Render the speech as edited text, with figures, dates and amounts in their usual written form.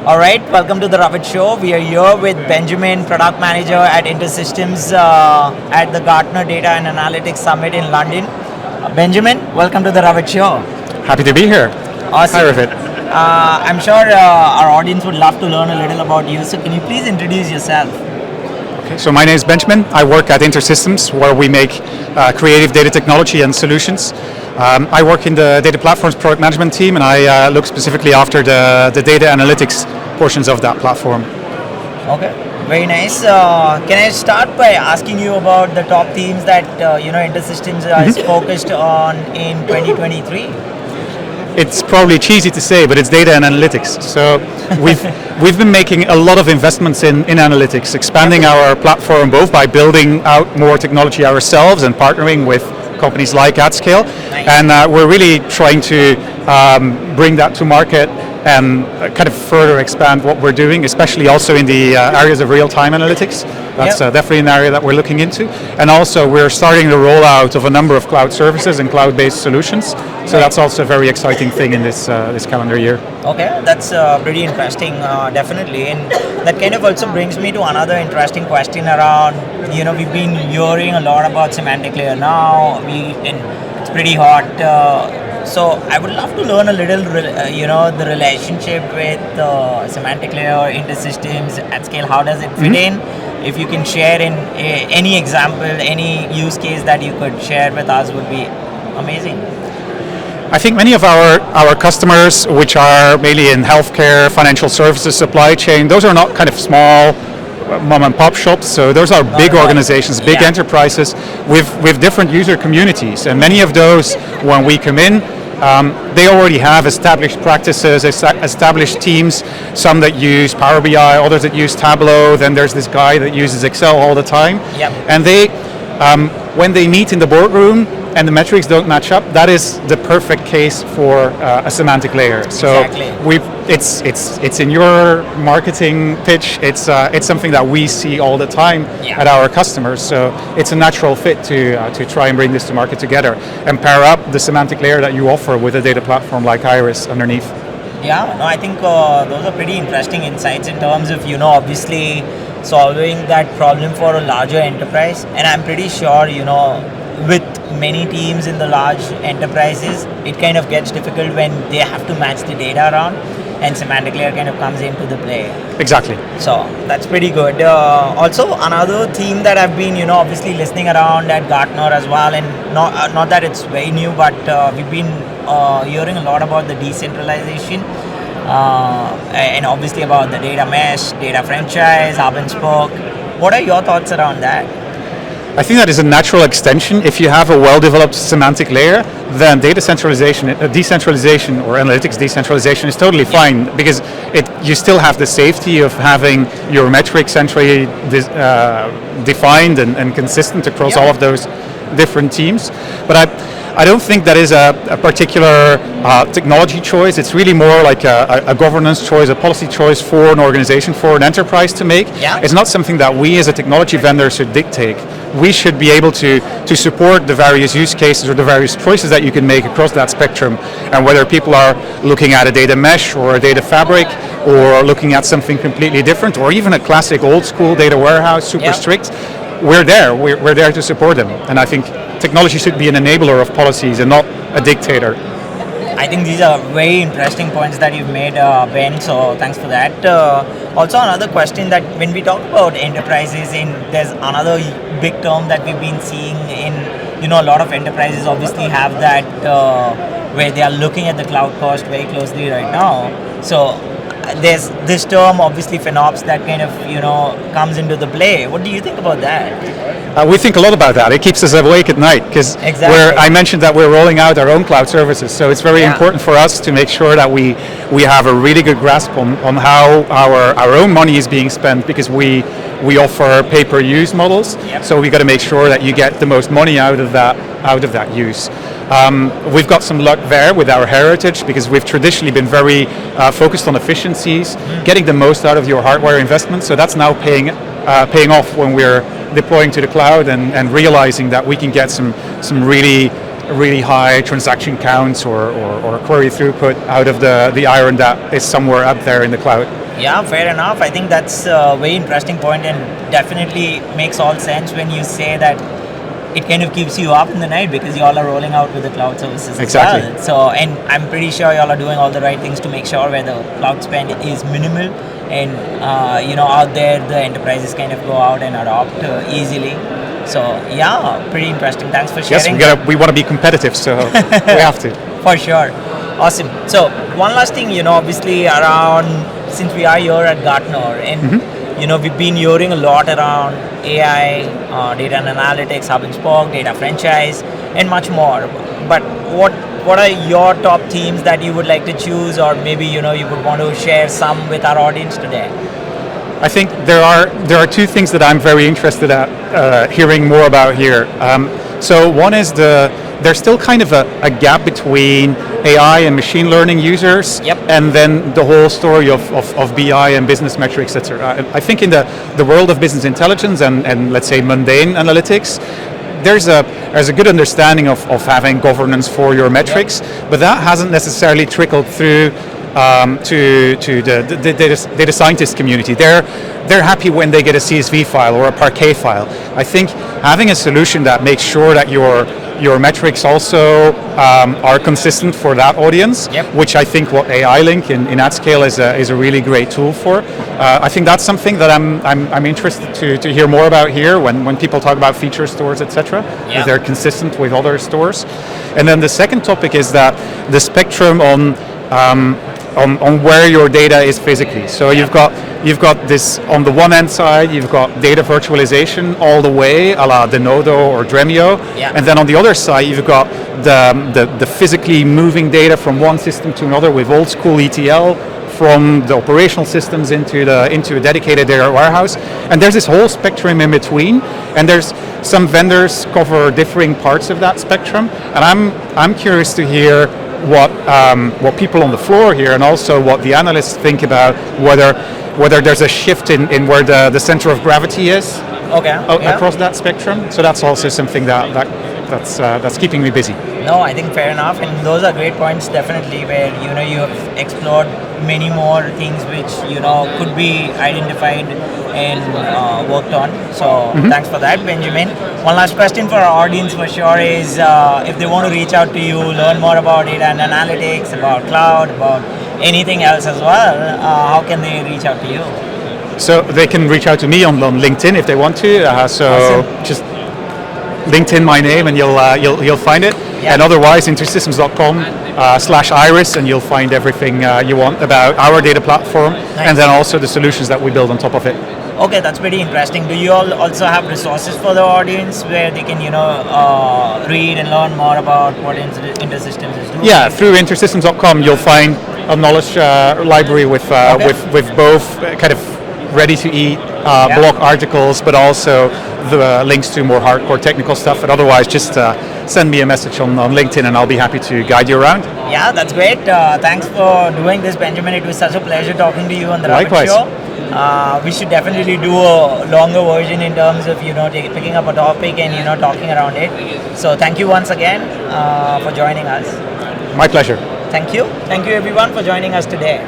All right, welcome to the Ravit show. We are here with Benjamin, product manager at Intersystems at the Gartner Data and Analytics Summit in London. Benjamin, welcome to the Ravit show. Happy to be here. Awesome. Hi, Ravit. I'm sure our audience would love to learn a little about you. So, can you please introduce yourself? Okay, so my name is Benjamin. I work at Intersystems, where we make creative data technology and solutions. I work in the data platforms product management team, and I look specifically after the data analytics portions of that platform. Okay, very nice. Can I start by asking you about the top themes that Intersystems is focused on in 2023? It's probably cheesy to say, but it's data and analytics. So we've been making a lot of investments in analytics, expanding our platform both by building out more technology ourselves and partnering with companies like AtScale. Nice. And we're really trying to bring that to market and kind of further expand what we're doing, especially also in the areas of real-time analytics. That's definitely an area that we're looking into. And also we're starting the rollout of a number of cloud services and cloud-based solutions. So that's also a very exciting thing in this calendar year. Okay, that's pretty interesting, definitely. And that kind of also brings me to another interesting question around, we've been hearing a lot about semantic layer now. It's pretty hot. So I would love to learn a little, the relationship with semantic layer, Intersystems, AtScale. How does it fit in? If you can share in any example, any use case that you could share with us would be amazing. I think many of our customers, which are mainly in healthcare, financial services, supply chain, those are not kind of small mom and pop shops. So those are big organizations, big enterprises with different user communities. And many of those, when we come in, they already have established practices, established teams, some that use Power BI, others that use Tableau, then there's this guy that uses Excel all the time. Yep. And they, when they meet in the boardroom and the metrics don't match up, that is the perfect case for a semantic layer. So exactly. It's in your marketing pitch. It's something that we see all the time at our customers. So it's a natural fit to try and bring this to market together and pair up the semantic layer that you offer with a data platform like Iris underneath. Yeah, no, I think those are pretty interesting insights in terms of obviously solving that problem for a larger enterprise. And I'm pretty sure with many teams in the large enterprises, it kind of gets difficult when they have to match the data around, and semantic layer kind of comes into the play. Exactly. So that's pretty good. Also, another theme that I've been, obviously listening around at Gartner as well, and not that it's very new, but we've been hearing a lot about the decentralization, and obviously about the data mesh, data franchise, hub and spoke. What are your thoughts around that? I think that is a natural extension. If you have a well-developed semantic layer, then data centralization, decentralization or analytics decentralization is totally fine, because you still have the safety of having your metrics centrally defined and consistent across all of those different teams. But I don't think that is a particular technology choice. It's really more like a governance choice, a policy choice for an organization, for an enterprise to make. Yeah. It's not something that we as a technology vendor should dictate. We should be able to support the various use cases or the various choices that you can make across that spectrum. And whether people are looking at a data mesh or a data fabric, or looking at something completely different, or even a classic old school data warehouse, super strict, we're there. We're there to support them. And I think technology should be an enabler of policies and not a dictator. I think these are very interesting points that you've made, Ben, so thanks for that. Also, another question that when we talk about enterprises, there's another big term that we've been seeing in, a lot of enterprises obviously have that where they are looking at the cloud cost very closely right now. So there's this term, obviously FinOps, that kind of, comes into the play. What do you think about that? We think a lot about that. It keeps us awake at night, because I mentioned that we're rolling out our own cloud services. So it's very important for us to make sure that we have a really good grasp on how our own money is being spent, because we offer pay-per-use models. So we got to make sure that you get the most money out of that use. We've got some luck there with our heritage, because we've traditionally been very focused on efficiencies, getting the most out of your hardware investment. So that's now paying off when we're deploying to the cloud and realizing that we can get some really high transaction counts or query throughput out of the iron that is somewhere up there in the cloud. Yeah, fair enough. I think that's a very interesting point and definitely makes all sense when you say that it kind of keeps you up in the night because you all are rolling out with the cloud services Exactly. as well. So, and I'm pretty sure you all are doing all the right things to make sure where the cloud spend is minimal and out there the enterprises kind of go out and adopt easily. So yeah, pretty interesting. Thanks for sharing. Yes, we want to be competitive, so we have to. For sure. Awesome. So one last thing, obviously around, since we are here at Gartner and we've been hearing a lot around AI, data and analytics, hub and spoke, data franchise, and much more. But what are your top themes that you would like to choose, or maybe you would want to share some with our audience today? I think there are two things that I'm very interested at hearing more about here. So one is there's still kind of a gap between AI and machine learning users, and then the whole story of BI and business metrics, etc. I think in the world of business intelligence and let's say mundane analytics, there's a good understanding of having governance for your metrics, but that hasn't necessarily trickled through to the data scientist community. They're happy when they get a CSV file or a Parquet file. I think having a solution that makes sure that your metrics also are consistent for that audience, which I think what AI Link in AtScale is a really great tool for. I think that's something that I'm interested to hear more about here when people talk about feature stores, etc. That they're consistent with other stores. And then the second topic is that the spectrum on where your data is physically. So you've got this on the one hand side, you've got data virtualization all the way, a la Denodo or Dremio, and then on the other side you've got the physically moving data from one system to another with old school ETL from the operational systems into a dedicated data warehouse. And there's this whole spectrum in between, and there's some vendors cover differing parts of that spectrum, and I'm curious to hear what people on the floor here and also what the analysts think about whether there's a shift in where the center of gravity is across that spectrum. So that's also something that's keeping me busy. No, I think fair enough, and those are great points definitely where you have explored many more things which could be identified and worked on. So thanks for that, Benjamin. One last question for our audience for sure is if they want to reach out to you, learn more about data and analytics, about cloud, about anything else as well, how can they reach out to you? So they can reach out to me on LinkedIn if they want to. Awesome. Just LinkedIn my name and you'll find it. And otherwise, intersystems.com/iris, and you'll find everything you want about our data platform, and then also the solutions that we build on top of it. Okay, that's pretty interesting. Do you all also have resources for the audience where they can, read and learn more about what Intersystems is doing? Yeah, through intersystems.com, you'll find a knowledge library with both kind of ready-to-eat blog articles, but also the links to more hardcore technical stuff. And otherwise, just send me a message on LinkedIn, and I'll be happy to guide you around. Yeah, that's great. Thanks for doing this, Benjamin. It was such a pleasure talking to you on the Ravit show. We should definitely do a longer version in terms of picking up a topic and talking around it. So thank you once again for joining us. My pleasure. Thank you everyone for joining us today.